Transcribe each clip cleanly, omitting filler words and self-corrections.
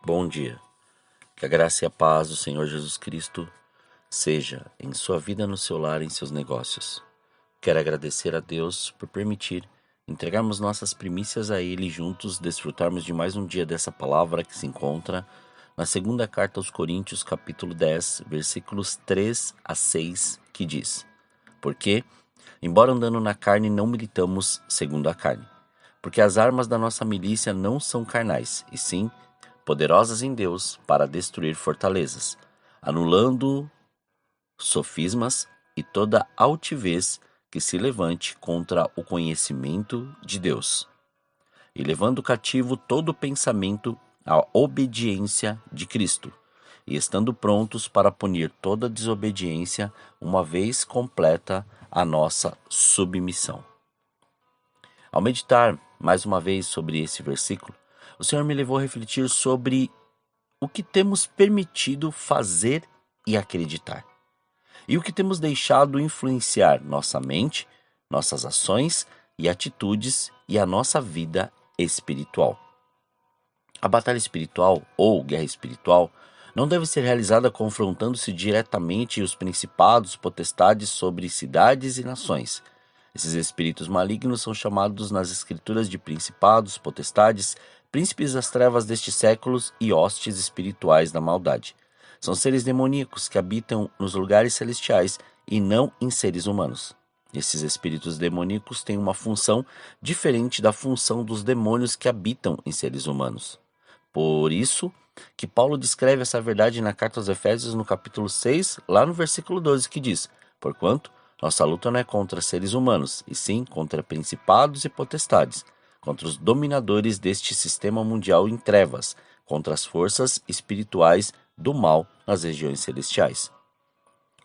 Bom dia. Que a graça e a paz do Senhor Jesus Cristo seja em sua vida, no seu lar e em seus negócios. Quero agradecer a Deus por permitir entregarmos nossas primícias a Ele e juntos desfrutarmos de mais um dia dessa palavra que se encontra na segunda carta aos Coríntios, capítulo 10, versículos 3 a 6, que diz: Porque, embora andando na carne, não militamos segundo a carne. Porque as armas da nossa milícia não são carnais, e sim poderosas em Deus para destruir fortalezas, anulando sofismas e toda altivez que se levante contra o conhecimento de Deus, e levando cativo todo pensamento à obediência de Cristo, e estando prontos para punir toda desobediência, uma vez completa a nossa submissão. Ao meditar mais uma vez sobre esse versículo, o Senhor me levou a refletir sobre o que temos permitido fazer e acreditar, e o que temos deixado influenciar nossa mente, nossas ações e atitudes e a nossa vida espiritual. A batalha espiritual ou guerra espiritual não deve ser realizada confrontando-se diretamente os principados, potestades sobre cidades e nações. Esses espíritos malignos são chamados nas escrituras de principados, potestades, príncipes das trevas destes séculos e hostes espirituais da maldade. São seres demoníacos que habitam nos lugares celestiais e não em seres humanos. Esses espíritos demoníacos têm uma função diferente da função dos demônios que habitam em seres humanos. Por isso que Paulo descreve essa verdade na carta aos Efésios, no capítulo 6, lá no versículo 12, que diz: Porquanto nossa luta não é contra seres humanos, e sim contra principados e potestades, contra os dominadores deste sistema mundial em trevas, contra as forças espirituais do mal nas regiões celestiais.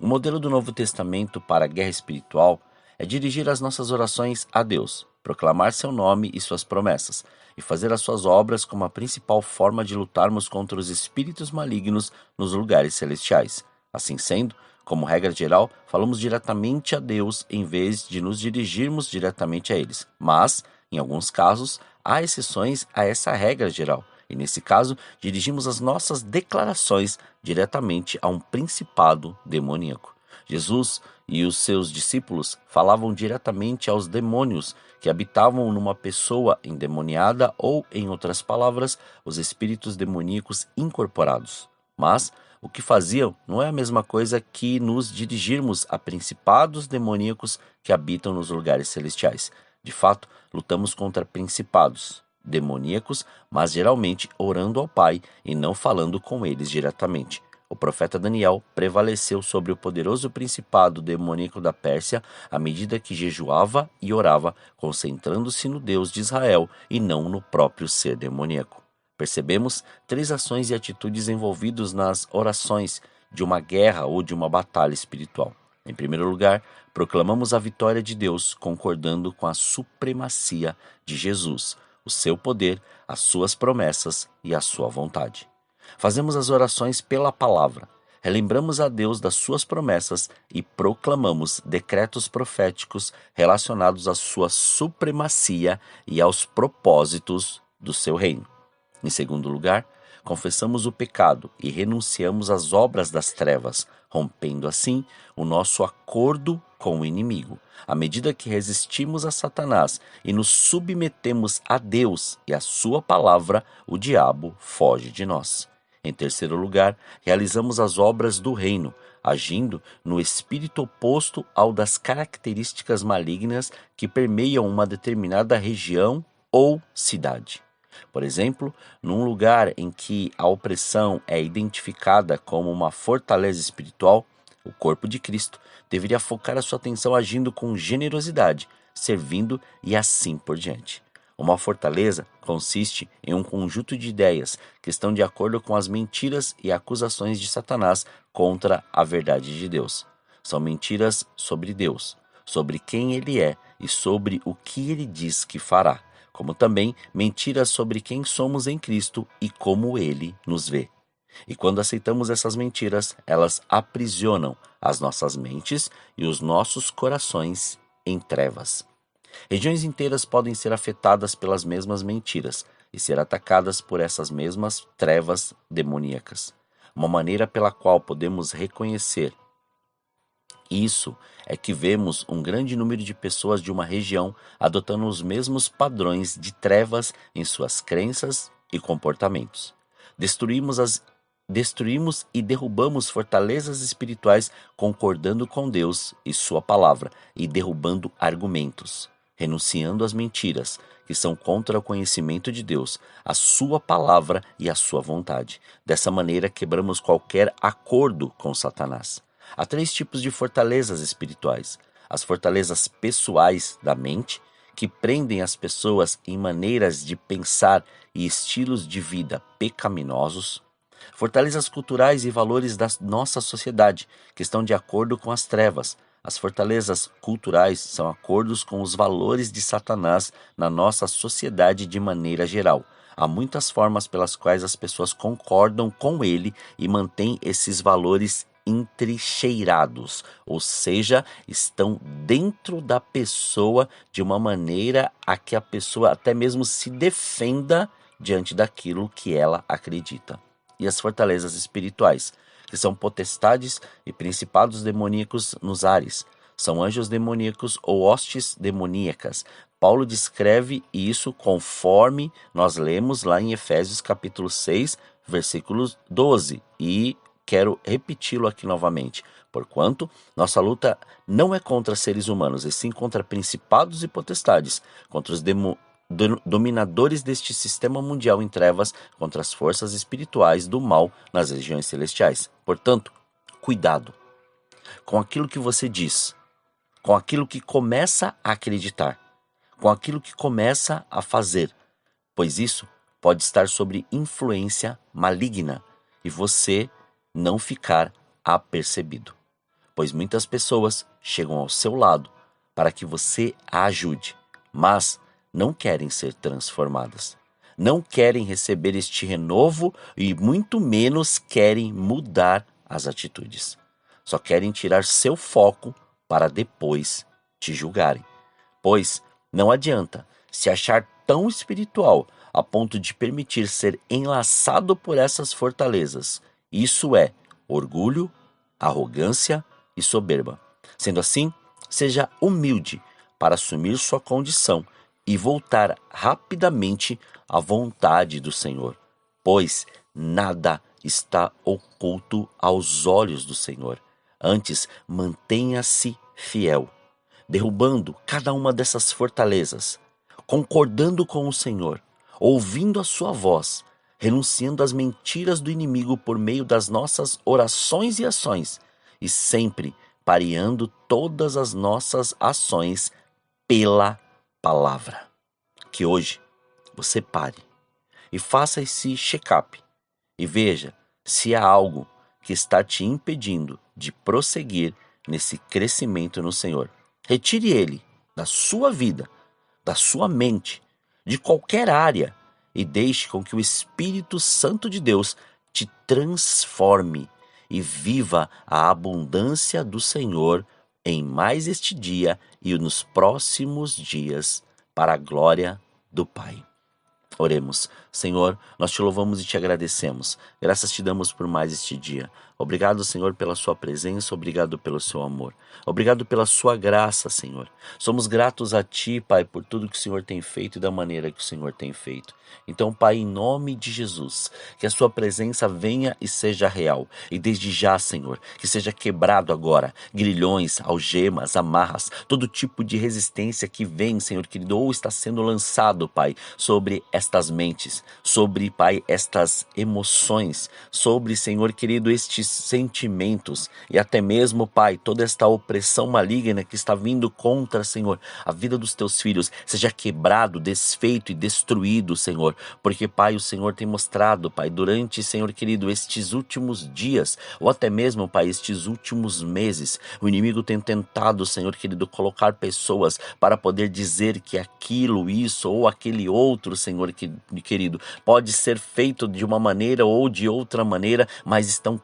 O modelo do Novo Testamento para a guerra espiritual é dirigir as nossas orações a Deus, proclamar seu nome e suas promessas, e fazer as suas obras como a principal forma de lutarmos contra os espíritos malignos nos lugares celestiais. Assim sendo, como regra geral, falamos diretamente a Deus em vez de nos dirigirmos diretamente a eles. Mas, em alguns casos, há exceções a essa regra geral, e nesse caso, dirigimos as nossas declarações diretamente a um principado demoníaco. Jesus e os seus discípulos falavam diretamente aos demônios que habitavam numa pessoa endemoniada ou, em outras palavras, os espíritos demoníacos incorporados. Mas o que faziam não é a mesma coisa que nos dirigirmos a principados demoníacos que habitam nos lugares celestiais. De fato, lutamos contra principados demoníacos, mas geralmente orando ao Pai e não falando com eles diretamente. O profeta Daniel prevaleceu sobre o poderoso principado demoníaco da Pérsia à medida que jejuava e orava, concentrando-se no Deus de Israel e não no próprio ser demoníaco. Percebemos 3 ações e atitudes envolvidas nas orações de uma guerra ou de uma batalha espiritual. Em primeiro lugar, proclamamos a vitória de Deus, concordando com a supremacia de Jesus, o seu poder, as suas promessas e a sua vontade. Fazemos as orações pela palavra, relembramos a Deus das suas promessas e proclamamos decretos proféticos relacionados à sua supremacia e aos propósitos do seu reino. Em segundo lugar, confessamos o pecado e renunciamos às obras das trevas, rompendo assim o nosso acordo com o inimigo. À medida que resistimos a Satanás e nos submetemos a Deus e à sua palavra, o diabo foge de nós. Em terceiro lugar, realizamos as obras do reino, agindo no espírito oposto ao das características malignas que permeiam uma determinada região ou cidade. Por exemplo, num lugar em que a opressão é identificada como uma fortaleza espiritual, o corpo de Cristo deveria focar a sua atenção agindo com generosidade, servindo e assim por diante. Uma fortaleza consiste em um conjunto de ideias que estão de acordo com as mentiras e acusações de Satanás contra a verdade de Deus. São mentiras sobre Deus, sobre quem Ele é e sobre o que Ele diz que fará, como também mentiras sobre quem somos em Cristo e como Ele nos vê. E quando aceitamos essas mentiras, elas aprisionam as nossas mentes e os nossos corações em trevas. Regiões inteiras podem ser afetadas pelas mesmas mentiras, e ser atacadas por essas mesmas trevas demoníacas. Uma maneira pela qual podemos reconhecer isso é que vemos um grande número de pessoas de uma região adotando os mesmos padrões de trevas em suas crenças e comportamentos. Destruímos e derrubamos fortalezas espirituais concordando com Deus e sua palavra e derrubando argumentos, renunciando às mentiras que são contra o conhecimento de Deus, a sua palavra e a sua vontade. Dessa maneira quebramos qualquer acordo com Satanás. Há 3 tipos de fortalezas espirituais: as fortalezas pessoais da mente, que prendem as pessoas em maneiras de pensar e estilos de vida pecaminosos; fortalezas culturais e valores da nossa sociedade, que estão de acordo com as trevas. As fortalezas culturais são acordos com os valores de Satanás na nossa sociedade de maneira geral. Há muitas formas pelas quais as pessoas concordam com ele e mantêm esses valores entrincheirados, ou seja, estão dentro da pessoa de uma maneira a que a pessoa até mesmo se defenda diante daquilo que ela acredita. E as fortalezas espirituais, que são potestades e principados demoníacos nos ares, são anjos demoníacos ou hostes demoníacas. Paulo descreve isso conforme nós lemos lá em Efésios capítulo 6, versículo 12, e quero repeti-lo aqui novamente. Porquanto nossa luta não é contra seres humanos, e sim contra principados e potestades, contra os dominadores deste sistema mundial em trevas, contra as forças espirituais do mal nas regiões celestiais. Portanto, cuidado com aquilo que você diz, com aquilo que começa a acreditar, com aquilo que começa a fazer, pois isso pode estar sob influência maligna e você não ficar apercebido, pois muitas pessoas chegam ao seu lado para que você a ajude, mas não querem ser transformadas, não querem receber este renovo e muito menos querem mudar as atitudes. Só querem tirar seu foco para depois te julgarem, pois não adianta se achar tão espiritual a ponto de permitir ser enlaçado por essas fortalezas. Isso é orgulho, arrogância e soberba. Sendo assim, seja humilde para assumir sua condição e voltar rapidamente à vontade do Senhor, pois nada está oculto aos olhos do Senhor. Antes, mantenha-se fiel, derrubando cada uma dessas fortalezas, concordando com o Senhor, ouvindo a sua voz, renunciando às mentiras do inimigo por meio das nossas orações e ações, e sempre pareando todas as nossas ações pela palavra. Que hoje você pare e faça esse check-up e veja se há algo que está te impedindo de prosseguir nesse crescimento no Senhor. Retire ele da sua vida, da sua mente, de qualquer área, e deixe com que o Espírito Santo de Deus te transforme e viva a abundância do Senhor em mais este dia e nos próximos dias, para a glória do Pai. Oremos. Senhor, nós te louvamos e te agradecemos. Graças te damos por mais este dia. Obrigado, Senhor, pela sua presença, obrigado pelo seu amor. Obrigado pela sua graça, Senhor. Somos gratos a ti, Pai, por tudo que o Senhor tem feito e da maneira que o Senhor tem feito. Então, Pai, em nome de Jesus, que a sua presença venha e seja real. E desde já, Senhor, que seja quebrado agora grilhões, algemas, amarras, todo tipo de resistência que vem, Senhor querido, ou está sendo lançado, Pai, sobre estas mentes, sobre, Pai, estas emoções, sobre, Senhor querido, estes sentimentos e até mesmo, Pai, toda esta opressão maligna que está vindo contra, Senhor, a vida dos teus filhos, seja quebrado, desfeito e destruído, Senhor, porque, Pai, o Senhor tem mostrado, Pai, durante, Senhor querido, estes últimos dias, ou até mesmo, Pai, estes últimos meses, o inimigo tem tentado, Senhor querido, colocar pessoas para poder dizer que aquilo, isso ou aquele outro, Senhor querido, pode ser feito de uma maneira ou de outra maneira, mas estão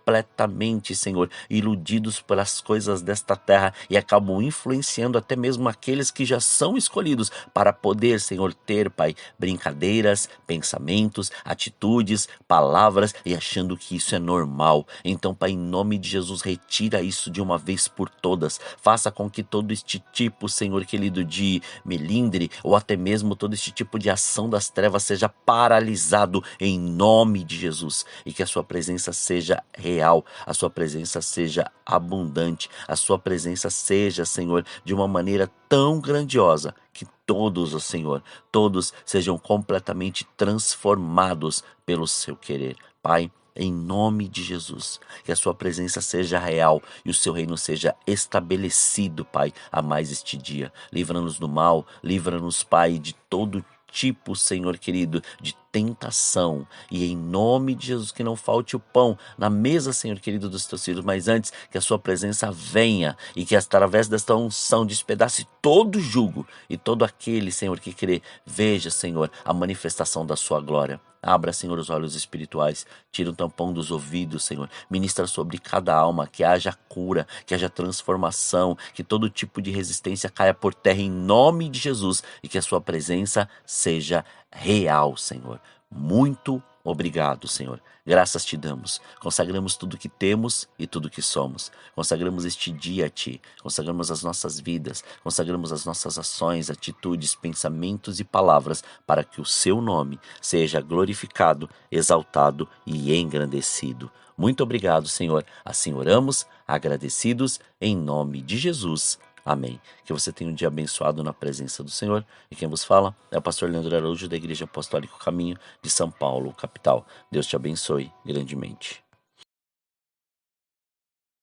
completamente, Senhor, iludidos pelas coisas desta terra e acabam influenciando até mesmo aqueles que já são escolhidos para poder, Senhor, ter, Pai, brincadeiras, pensamentos, atitudes, palavras e achando que isso é normal. Então, Pai, em nome de Jesus, retira isso de uma vez por todas. Faça com que todo este tipo, Senhor querido, de melindre ou até mesmo todo este tipo de ação das trevas seja paralisado em nome de Jesus e que a sua presença seja real, a sua presença seja abundante, a sua presença seja, Senhor, de uma maneira tão grandiosa que todos, ó Senhor, todos sejam completamente transformados pelo seu querer. Pai, em nome de Jesus, que a sua presença seja real e o seu reino seja estabelecido, Pai, a mais este dia. Livra-nos do mal, livra-nos, Pai, de todo tipo, Senhor querido, de tentação. E em nome de Jesus, que não falte o pão na mesa, Senhor querido, dos teus filhos, mas antes que a sua presença venha e que através desta unção despedace todo jugo e todo aquele, Senhor, que crê, veja, Senhor, a manifestação da sua glória. Abra, Senhor, os olhos espirituais, tira o tampão dos ouvidos, Senhor. Ministra sobre cada alma, que haja cura, que haja transformação, que todo tipo de resistência caia por terra em nome de Jesus e que a sua presença seja real, Senhor. Muito obrigado, Senhor. Graças te damos. Consagramos tudo que temos e tudo que somos. Consagramos este dia a ti. Consagramos as nossas vidas. Consagramos as nossas ações, atitudes, pensamentos e palavras para que o seu nome seja glorificado, exaltado e engrandecido. Muito obrigado, Senhor. Assim oramos, agradecidos, em nome de Jesus. Amém. Que você tenha um dia abençoado na presença do Senhor. E quem vos fala é o pastor Leandro Araújo, da Igreja Apostólica Caminho de São Paulo, capital. Deus te abençoe grandemente.